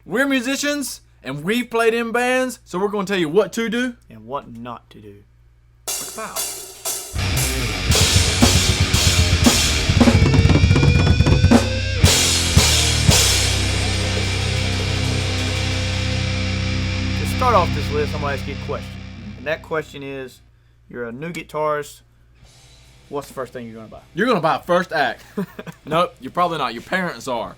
We're musicians, and we've played in bands, so we're going to tell you what to do and what not to do. Wow. To start off this list, I'm going to ask you a question. And that question is, you're a new guitarist. What's the first thing you're going to buy? You're going to buy a first act. Nope, you're probably not. Your parents are.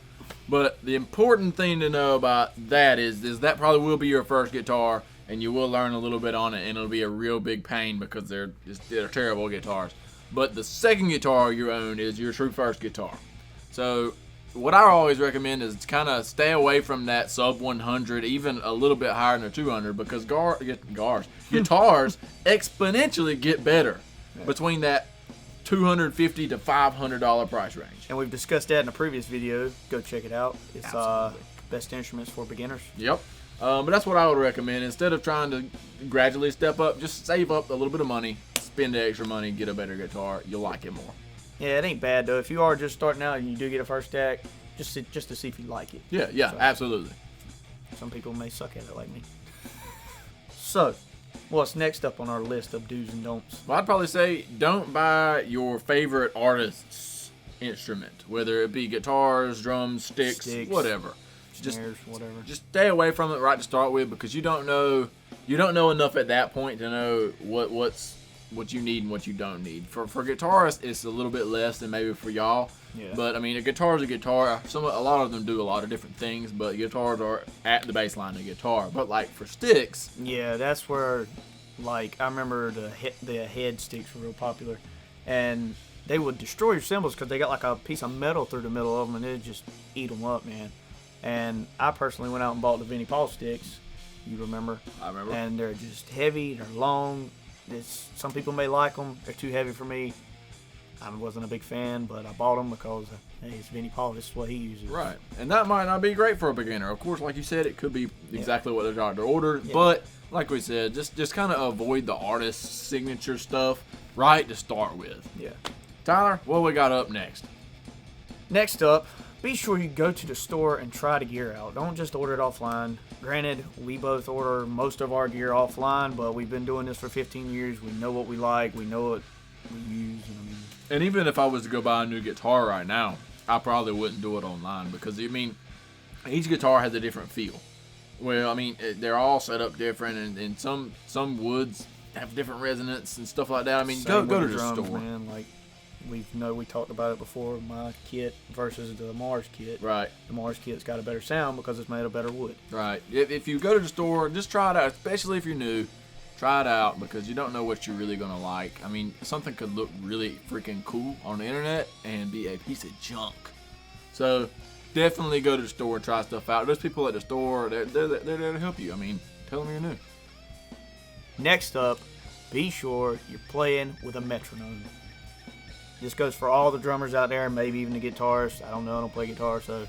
But the important thing to know about that is that probably will be your first guitar, and you will learn a little bit on it, and it'll be a real big pain because they're terrible guitars. But the second guitar you own is your true first guitar. So what I always recommend is kind of stay away from that sub 100, even a little bit higher than a 200, because guitars exponentially get better between that $250 to $500 price range. And we've discussed that in a previous video. Go check it out. It's best instruments for beginners. Yep. But that's what I would recommend. Instead of trying to gradually step up, just save up a little bit of money, spend the extra money, get a better guitar. You'll like it more. Yeah, it ain't bad though. If you are just starting out and you do get a first act, just to see if you like it. Yeah, so, absolutely. Some people may suck at it like me. So, what's next up on our list of do's and don'ts? Well, I'd probably say don't buy your favorite artist's instrument, whether it be guitars, drums, sticks, whatever. Snares, whatever. Just stay away from it right to start with, because you don't know enough at that point to know what you need and what you don't need. For guitarists, it's a little bit less than maybe for y'all. Yeah. But I mean, a guitar is a guitar. A lot of them do a lot of different things, but guitars are at the baseline of guitar. But like for sticks, yeah, that's where, like, I remember the head sticks were real popular, and they would destroy your cymbals because they got like a piece of metal through the middle of them, and it'd just eat them up, man. And I personally went out and bought the Vinnie Paul sticks. You remember? I remember. And they're just heavy. They're long. Some people may like them. They're too heavy for me. I wasn't a big fan, but I bought them because, hey, it's Vinnie Paul. This is what he uses. Right. And that might not be great for a beginner. Of course, like you said, it could be exactly what they're trying to order. Yeah. But like we said, just kind of avoid the artist's signature stuff right to start with. Yeah. Tyler, what we got up next? Next up, be sure you go to the store and try the gear out. Don't just order it offline. Granted, we both order most of our gear offline, but we've been doing this for 15 years. We know what we like. We know what we use. And even if I was to go buy a new guitar right now, I probably wouldn't do it online because, I mean, each guitar has a different feel. Well, I mean, they're all set up different, and some woods have different resonance and stuff like that. I mean, go to the drums, store. Man. Like, we talked about it before, my kit versus the Mars kit. Right. The Mars kit's got a better sound because it's made of better wood. Right. If you go to the store, just try it out, especially if you're new. Try it out because you don't know what you're really going to like. I mean, something could look really freaking cool on the internet and be a piece of junk. So definitely go to the store and try stuff out. There's people at the store, they're there to help you. I mean, tell them you're new. Next up, be sure you're playing with a metronome. This goes for all the drummers out there, maybe even the guitarists. I don't know, I don't play guitar, so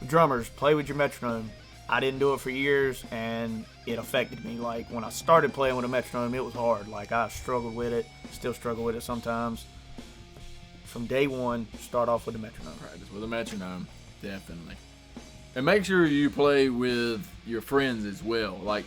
drummers, play with your metronome. I didn't do it for years, and it affected me. Like, when I started playing with a metronome, it was hard. Like, I struggled with it, still struggle with it sometimes. From day one, start off with a metronome. Practice with a metronome, definitely. And make sure you play with your friends as well, like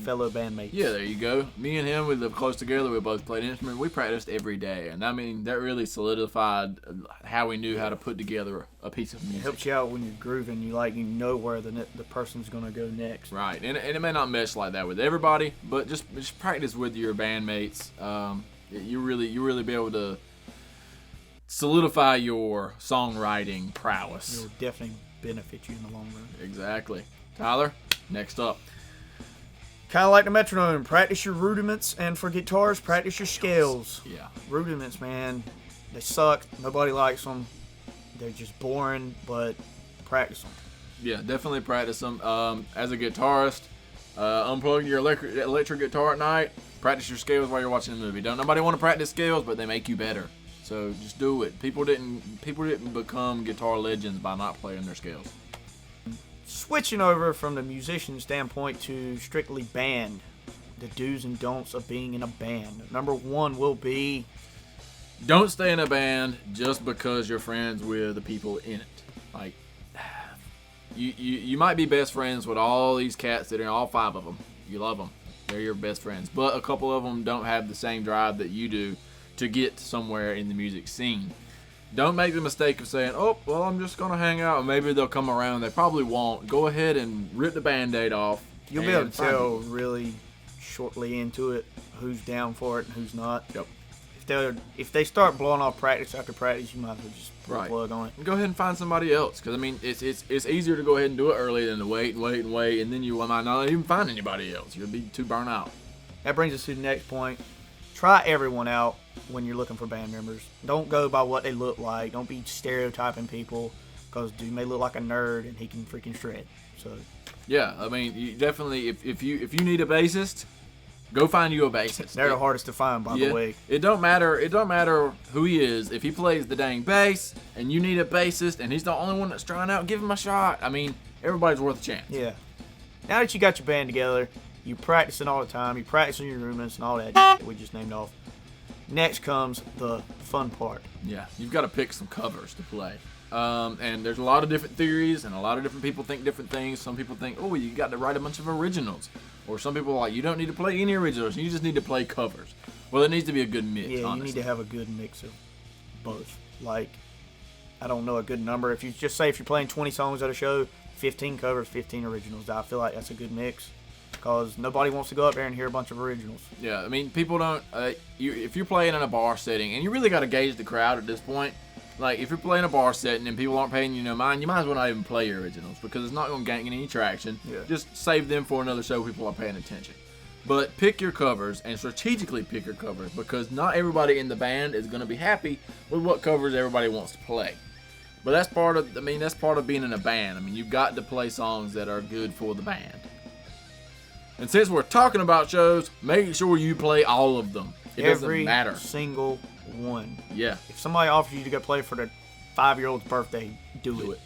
fellow bandmates. Yeah, there you go. Me and him, we live close together. We both played instruments. We practiced every day, and I mean that really solidified how we knew how to put together a piece of music. It helps you out when you're grooving. You know where the person's gonna go next. Right, and it may not mesh like that with everybody, but just practice with your bandmates. You really be able to solidify your songwriting prowess. It'll definitely benefit you in the long run. Exactly. Tyler, next up. Kind of like the metronome, practice your rudiments, and for guitars, practice your scales. Yeah. Rudiments, man, they suck. Nobody likes them. They're just boring, but practice them. Yeah, definitely practice them. As a guitarist, unplug your electric guitar at night. Practice your scales while you're watching a movie. Don't nobody want to practice scales, but they make you better. So just do it. People didn't become guitar legends by not playing their scales. Switching over from the musician standpoint to strictly band, the do's and don'ts of being in a band. Number one will be, don't stay in a band just because you're friends with the people in it. Like, you might be best friends with all these cats that are all 5 of them. You love them. They're your best friends. But a couple of them don't have the same drive that you do to get somewhere in the music scene. Don't make the mistake of saying, oh, well, I'm just going to hang out and maybe they'll come around. They probably won't. Go ahead and rip the Band-Aid off. You'll be able to tell really shortly into it who's down for it and who's not. Yep. If they start blowing off practice after practice, you might as well just pull a plug on it. And go ahead and find somebody else. Because, I mean, it's easier to go ahead and do it early than to wait, and then you might not even find anybody else. You'll be too burnt out. That brings us to the next point. Try everyone out when you're looking for band members. Don't go by what they look like. Don't be stereotyping people, because dude may look like a nerd and he can freaking shred. So yeah, I mean, you definitely if you need a bassist, go find you a bassist. They're the hardest to find, by the way. It don't matter who he is. If he plays the dang bass and you need a bassist and he's the only one that's trying out, give him a shot. I mean, everybody's worth a chance. Yeah. Now that you got your band together, you're practicing all the time. You're practicing your movements and all that we just named off. Next comes the fun part. Yeah, you've got to pick some covers to play. And there's a lot of different theories, and a lot of different people think different things. Some people think, oh, you got to write a bunch of originals. Or some people are like, you don't need to play any originals. You just need to play covers. Well, it needs to be a good mix, Yeah, honestly. you need to have a good mix of both. Like, I don't know a good number. If you just say if you're playing 20 songs at a show, 15 covers, 15 originals. I feel like that's a good mix. Because nobody wants to go up there and hear a bunch of originals. Yeah, I mean, people don't. If you're playing in a bar setting, and you really got to gauge the crowd at this point. Like, if you're playing a bar setting and people aren't paying you no mind, you might as well not even play your originals because it's not going to gain any traction. Yeah. Just save them for another show people are paying attention. But pick your covers and strategically pick your covers because not everybody in the band is going to be happy with what covers everybody wants to play. But that's part of being in a band. I mean, you've got to play songs that are good for the band. And since we're talking about shows, make sure you play all of them. It doesn't matter. Every single one. Yeah. If somebody offers you to go play for their 5-year-old's birthday, do it.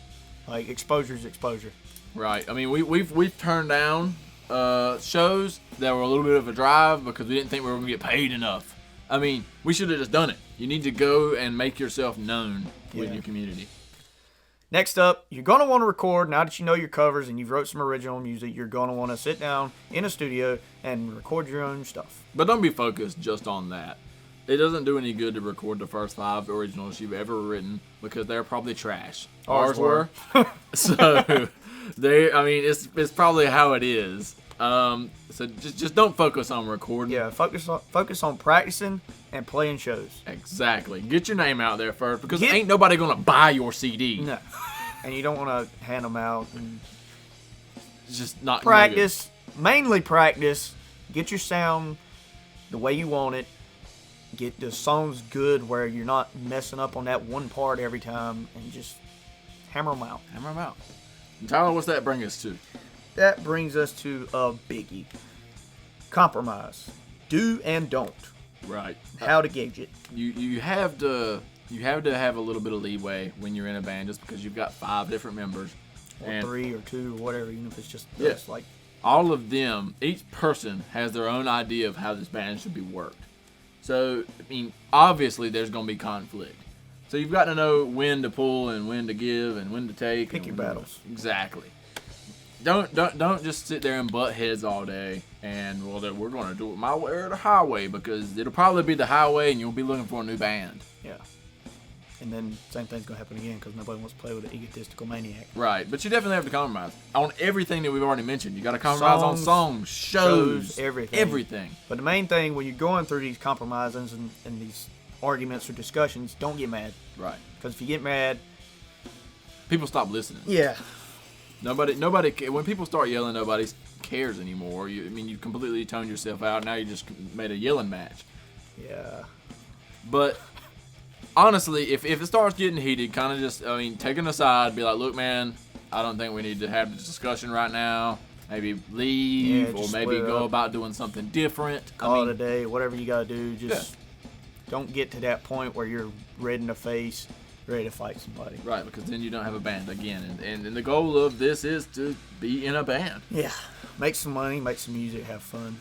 Like, exposure is exposure. Right. I mean, we've turned down shows that were a little bit of a drive because we didn't think we were going to get paid enough. I mean, we should have just done it. You need to go and make yourself known with your community. Next up, you're going to want to record, now that you know your covers and you've wrote some original music, you're going to want to sit down in a studio and record your own stuff. But don't be focused just on that. It doesn't do any good to record the first 5 originals you've ever written because they're probably trash. Ours were. So, it's probably how it is. So just don't focus on recording. Yeah, focus on practicing and playing shows. Exactly. Get your name out there first because ain't nobody going to buy your CD. No. And you don't want to hand them out. And it's just not practice. Mainly practice. Get your sound the way you want it. Get the songs good where you're not messing up on that one part every time and just hammer them out. Hammer them out. And Tyler, what's that bring us to? That brings us to a biggie. Compromise. Do and don't. Right. How to gauge it. You have to have a little bit of leeway when you're in a band just because you've got 5 different members. Or 3 or 2 or whatever, even if it's just like all of them, each person has their own idea of how this band should be worked. So, I mean, obviously there's going to be conflict. So you've got to know when to pull and when to give and when to take. Pick your battles. Exactly. Don't just sit there and butt heads all day and, well, we're going to do it my way or the highway because it'll probably be the highway and you'll be looking for a new band. Yeah. And then same thing's going to happen again because nobody wants to play with an egotistical maniac. Right. But you definitely have to compromise on everything that we've already mentioned. You got to compromise on songs, shows, everything. But the main thing when you're going through these compromises and these arguments or discussions, don't get mad. Right. Because if you get mad, people stop listening. Yeah. Nobody. When people start yelling, nobody cares anymore. You completely toned yourself out. Now you just made a yelling match. Yeah. But honestly, if it starts getting heated, kind of just, take it aside, be like, look, man, I don't think we need to have this discussion right now. Maybe leave, or maybe go about doing something different. Call it a day. Whatever you gotta do, just don't get to that point where you're red in the face, ready to fight somebody. Right, because then you don't have a band again. And the goal of this is to be in a band. Yeah. Make some money, make some music, have fun.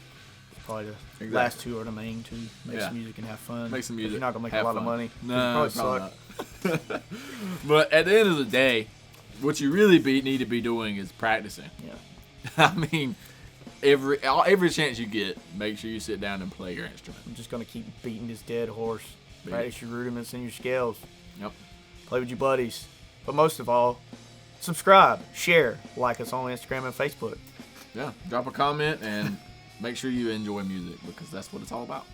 Probably the last 2 are the main 2. Make some music and have fun. Make some music. You're not going to make a lot of money. No, probably not. But at the end of the day, what you really need to be doing is practicing. Yeah. I mean, every chance you get, make sure you sit down and play your instrument. I'm just gonna keep beating this dead horse. Beat Practice your rudiments and your scales. Yep. Play with your buddies. But most of all, subscribe, share, like us on Instagram and Facebook. Yeah. Drop a comment and make sure you enjoy music because that's what it's all about.